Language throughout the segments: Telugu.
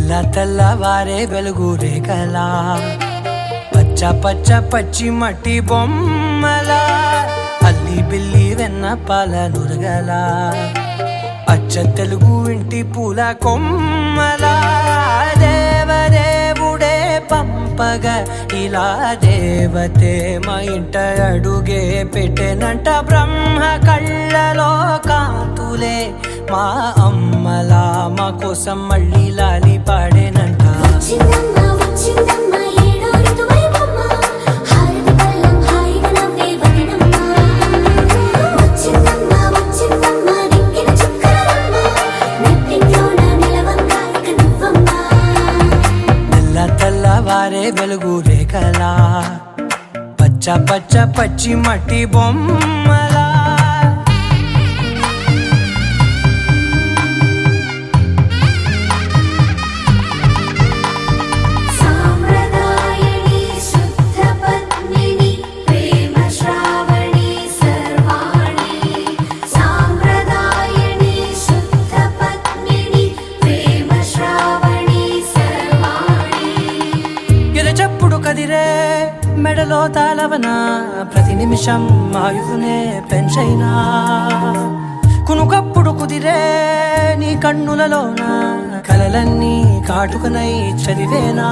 తెల్లవారే వెలుగు రేఖలా పచ్చ పచ్చ పచ్చి మట్టి బొమ్మలా అల్లి బిల్లి వెన్న పాల నురగలా అచ్చ తెలుగు ఇంటి పూల కొమ్మలా దేవదేవుడే పంపగా ఇలా దేవతే మా ఇంట అడుగే పెట్టెనంట బ్రహ్మ కళ్ళలో కాంతులే మా అమ్మలా మా కోసం మళ్ళీ లాలి పాడేనంట. తెల్లవారే వెలుగు రేఖలా పచ్చ పచ్చ పచ్చి మట్టి బొమ్మలా కదిరే మెడలో తాళవన ప్రతి నిమిషం ఆయుధునే పెంచైనా కునుకప్పుడు కుదిరే నీ కన్నులలోన కలలన్నీ కాటుకనై చదివేనా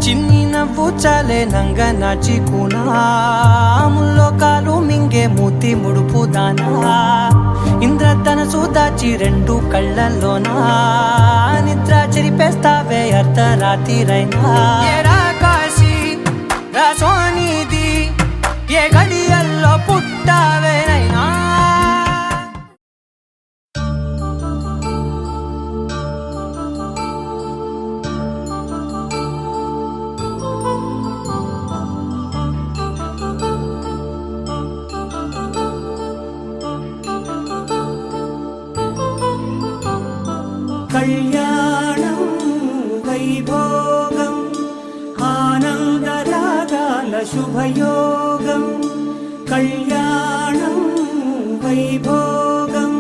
చిన్ని నవ్వు చాలే నంగ నాచి కూనాముల్లో కాలు మింగే మూతి ముడుపు దానా ఇంద్రధనసు దాచి రెండు కళ్ళల్లోనా నిద్ర చెరిపేస్తావే అర్ధరాత్రిరైనా కాశీ రాసోనిది ఏ గడియల్లో పుట్టావేనైనా కళ్యాణం వైభోగం ఆనందరాగాల శుభయోగం కళ్యాణం వైభోగం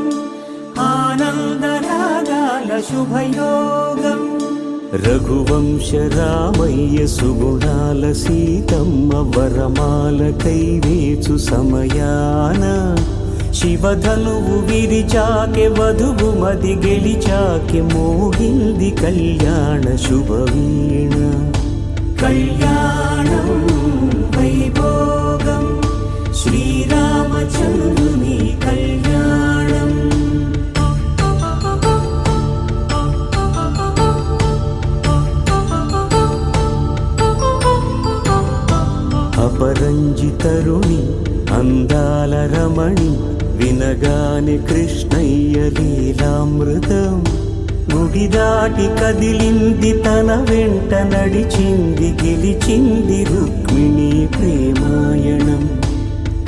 ఆనందరాగాల శుభయోగం రఘువంశ రామయ్య సుగుణాల సీతమ్మ వరమాల కైవేచు సమయాన శివధనువు విరిచాకె వధువు మది గెలిచాకె మోగింది కళ్యాణ శుభవీణ కళ్యాణం వైభోగం శ్రీరామచంద్రుని కళ్యాణం అపరంజి తరుణి అందాల రమణి వినగానే కృష్ణయ్య లీలామృతం గుడి దాటి కదిలింది తన వెంట నడిచింది గెలిచింది రుక్మిణి ప్రేమాయణం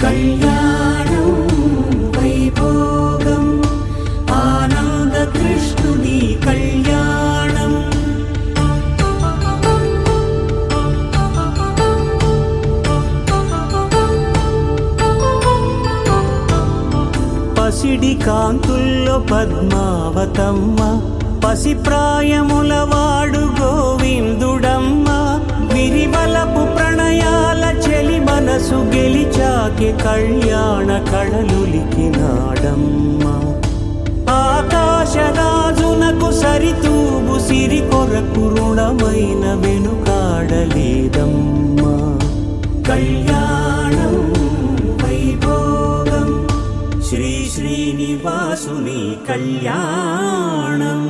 కళ్యాణం వైభోగం ఆనంద కృష్ణుని కళ్యాణం పసిడి కాంతుల్లో పద్మావతమ్మ పసిప్రాయముల వాడు గోవిందుడమ్మ విరివలపు ప్రణయాల చెలి మనసు గెలిచాకే కళ్యాణ కళలులికినాడమ్మ ఆకాశరాజునకు సరితూబు సిరి కొరకు రుణమైన వెనుకాడలేదమ్మ కళ్యాణం వైభోగం శ్రీ శ్రీనివాసుని కళ్యాణం